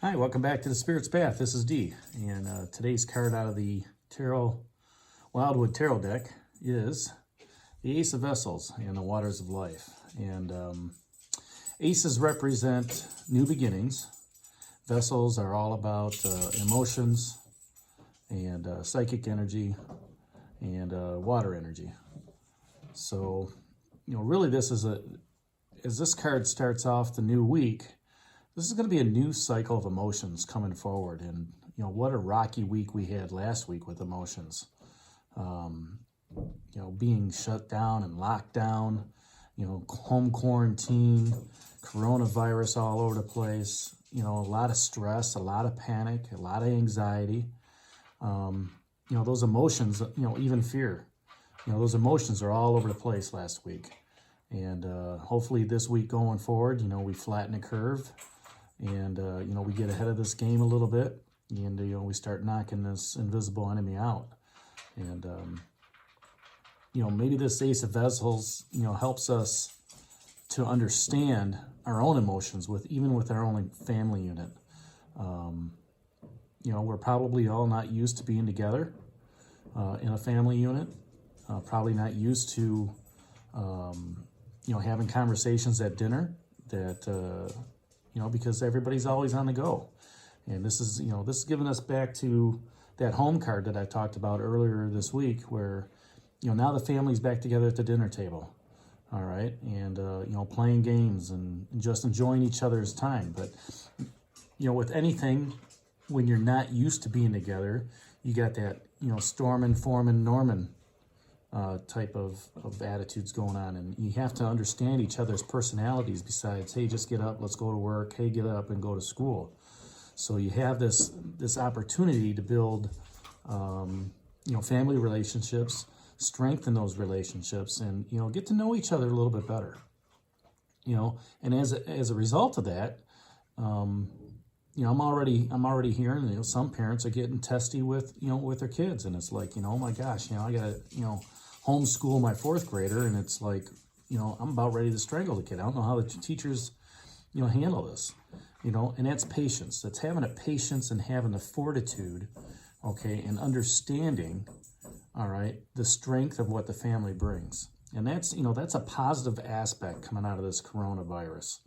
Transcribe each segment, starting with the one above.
Hi, welcome back to the Spirit's Path. This is Dee, and today's card out of the Wildwood Tarot deck is the Ace of Vessels and the Waters of Life. And aces represent new beginnings. Vessels are all about emotions and psychic energy and water energy. So, really this is as this card starts off the new week, this is going to be a new cycle of emotions coming forward. And, what a rocky week we had last week with emotions. Being shut down and locked down, home quarantine, coronavirus all over the place, a lot of stress, a lot of panic, a lot of anxiety. Those emotions, even fear, those emotions are all over the place last week. And hopefully this week going forward, we flatten the curve. And, we get ahead of this game a little bit, and, we start knocking this invisible enemy out. And, maybe this Ace of Vessels, helps us to understand our own emotions even with our own family unit. We're probably all not used to being together in a family unit, probably not used to, having conversations at dinner that, because everybody's always on the go. And this is giving us back to that home card that I talked about earlier this week where, now the family's back together at the dinner table, all right? And, playing games and just enjoying each other's time. But, with anything, when you're not used to being together, you got that, Stormin, Foreman, Norman type of attitudes going on, and you have to understand each other's personalities besides, hey, just get up, let's go to work, hey, get up and go to school. So you have this opportunity to build family relationships, strengthen those relationships, and get to know each other a little bit better. And as a result of that, I'm already hearing some parents are getting testy with with their kids, and it's like, oh my gosh, I gotta homeschool my fourth grader, and it's like, I'm about ready to strangle the kid. I don't know how the teachers, handle this, and that's patience. That's having a patience and having the fortitude, okay, and understanding, all right, the strength of what the family brings. And that's a positive aspect coming out of this coronavirus,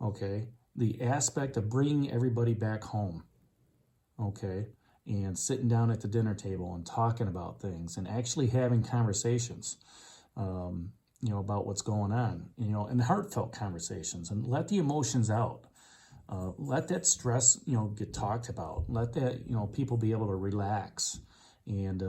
okay? The aspect of bringing everybody back home, okay? And sitting down at the dinner table and talking about things and actually having conversations, about what's going on, and heartfelt conversations, and let the emotions out. Let that stress, get talked about. Let that, people be able to relax and,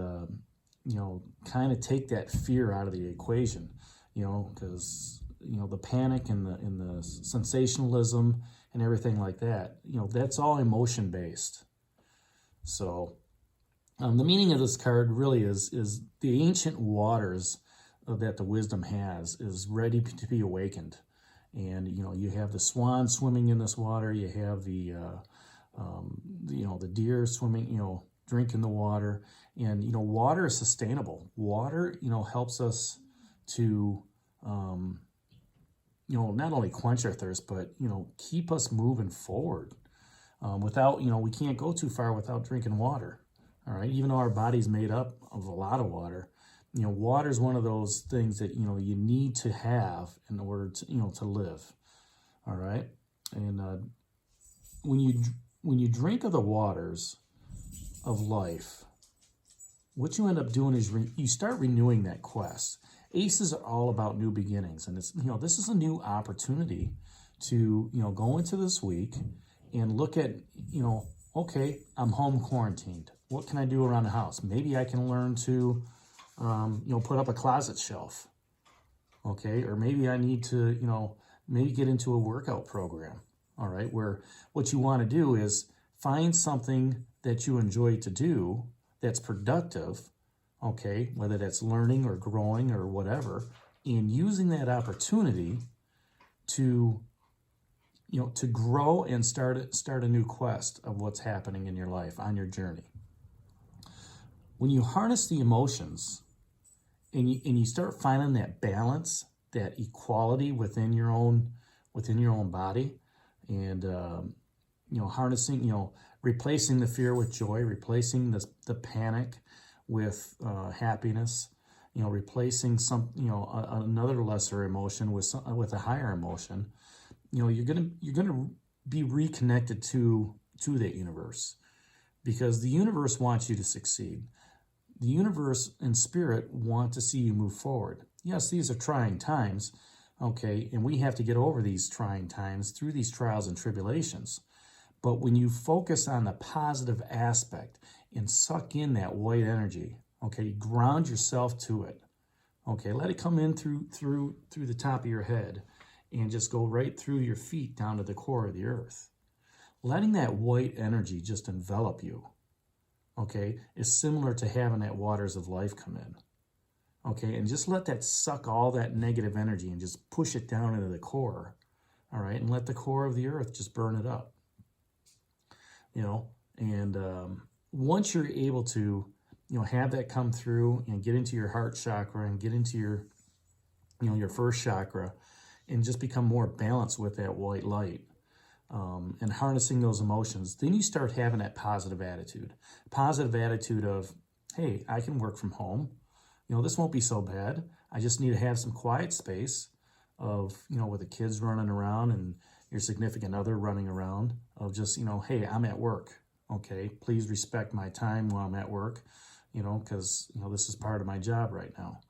kind of take that fear out of the equation, because, the panic and the sensationalism and everything like that, that's all emotion based. So the meaning of this card really is the ancient waters that the wisdom has is ready to be awakened. And, you have the swan swimming in this water. You have the deer swimming, drinking the water. And, water is sustainable. Water, helps us to, not only quench our thirst, but, keep us moving forward. Without, we can't go too far without drinking water. All right. Even though our body's made up of a lot of water, water is one of those things that, you need to have in order to, to live. All right. And when you drink of the waters of life, what you end up doing is you start renewing that quest. Aces are all about new beginnings. And it's, this is a new opportunity to, go into this week and look at, okay, I'm home quarantined. What can I do around the house? Maybe I can learn to, put up a closet shelf, okay? Or maybe I need to, maybe get into a workout program, all right? Where what you want to do is find something that you enjoy to do that's productive, okay? Whether that's learning or growing or whatever, and using that opportunity to to grow and start a new quest of what's happening in your life on your journey. When you harness the emotions and you start finding that balance, that equality within your own body, and harnessing, replacing the fear with joy, replacing the panic with happiness, replacing another lesser emotion with a higher emotion. You're gonna be reconnected to that universe, because the universe wants you to succeed. The universe and spirit want to see you move forward. Yes, these are trying times, okay, and we have to get over these trying times through these trials and tribulations. But when you focus on the positive aspect and suck in that white energy, okay, ground yourself to it, okay, let it come in through the top of your head and just go right through your feet down to the core of the earth. Letting that white energy just envelop you, okay, is similar to having that waters of life come in. Okay, and just let that suck all that negative energy and just push it down into the core, all right, and let the core of the earth just burn it up. And once you're able to, have that come through and get into your heart chakra and get into your, your first chakra, and just become more balanced with that white light, and harnessing those emotions, then you start having that positive attitude of, hey, I can work from home. This won't be so bad. I just need to have some quiet space of, with the kids running around and your significant other running around, of just, hey, I'm at work. Okay, please respect my time while I'm at work, because, this is part of my job right now.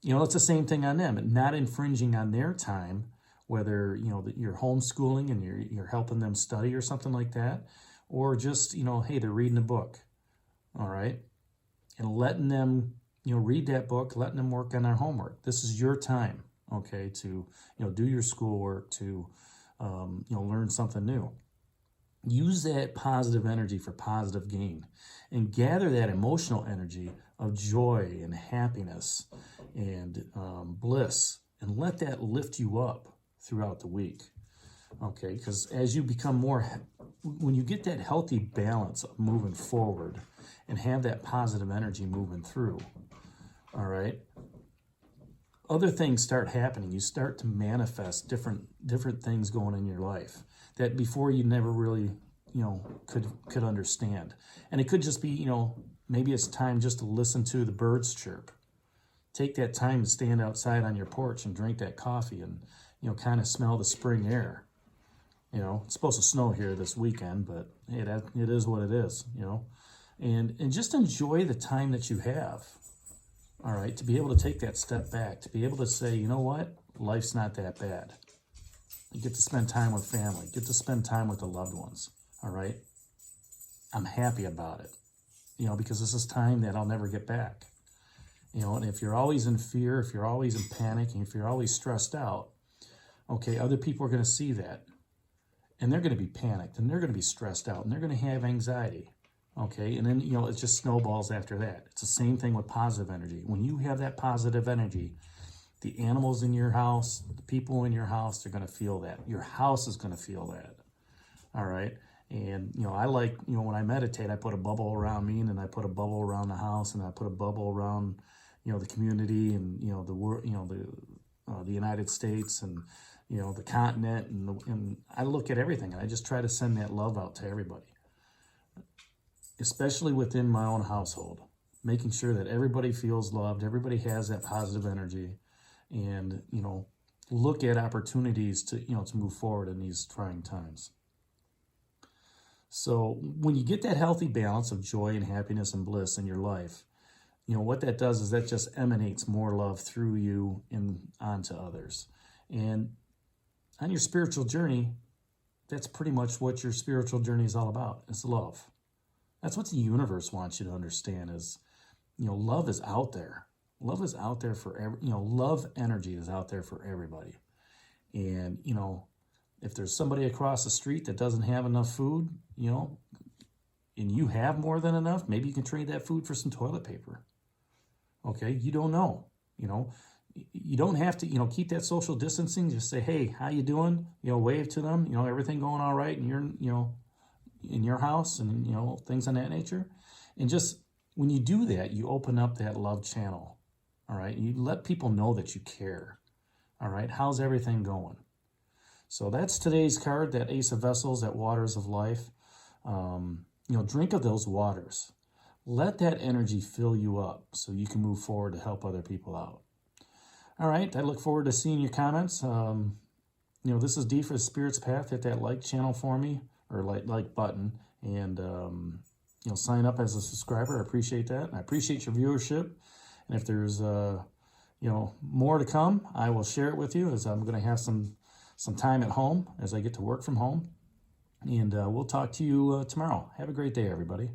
It's the same thing on them, not infringing on their time, whether, you're homeschooling and you're helping them study or something like that, or just, hey, they're reading a book, all right? And letting them, read that book, letting them work on their homework. This is your time, okay, to, do your schoolwork, to, learn something new. Use that positive energy for positive gain, and gather that emotional energy of joy and happiness and bliss, and let that lift you up throughout the week, okay? Because as you become when you get that healthy balance of moving forward and have that positive energy moving through, all right, other things start happening. You start to manifest different things going in your life that before you never really, could understand. And it could just be, maybe it's time just to listen to the birds chirp. Take that time to stand outside on your porch and drink that coffee and, kind of smell the spring air. It's supposed to snow here this weekend, but hey, it is what it is, and just enjoy the time that you have. All right, to be able to take that step back, to be able to say, you know what, life's not that bad. You get to spend time with family, get to spend time with the loved ones, all right? I'm happy about it, because this is time that I'll never get back. And if you're always in fear, if you're always in panic, and if you're always stressed out, okay, other people are going to see that, and they're going to be panicked, and they're going to be stressed out, and they're going to have anxiety. Okay, and then, it just snowballs after that. It's the same thing with positive energy. When you have that positive energy, the animals in your house, the people in your house, they're going to feel that. Your house is going to feel that. All right, and, I like, when I meditate, I put a bubble around me, and then I put a bubble around the house, and I put a bubble around, the community, and, the world, the United States, and, the continent, and I look at everything, and I just try to send that love out to everybody, especially within my own household, making sure that everybody feels loved, everybody has that positive energy, and, look at opportunities to, to move forward in these trying times. So when you get that healthy balance of joy and happiness and bliss in your life, what that does is that just emanates more love through you and onto others. And on your spiritual journey, that's pretty much what your spiritual journey is all about. It's love. That's what the universe wants you to understand is, love is out there. Love is out there for love energy is out there for everybody. And, if there's somebody across the street that doesn't have enough food, and you have more than enough, maybe you can trade that food for some toilet paper. Okay, you don't know. You don't have to, keep that social distancing. Just say, hey, how you doing? Wave to them. Everything going all right, and you're, in your house, and things on that nature. And just when you do that, you open up that love channel. All right, you let people know that you care. All right, how's everything going? So that's today's card, that Ace of Vessels, that Waters of Life. Drink of those waters. Let that energy fill you up so you can move forward to help other people out. All right, I look forward to seeing your comments. This is D for the Spirit's Path. Hit that like channel for me, or like button, and sign up as a subscriber. I appreciate that. I appreciate your viewership. And if there's more to come, I will share it with you, as I'm going to have some time at home as I get to work from home. And we'll talk to you tomorrow. Have a great day, everybody.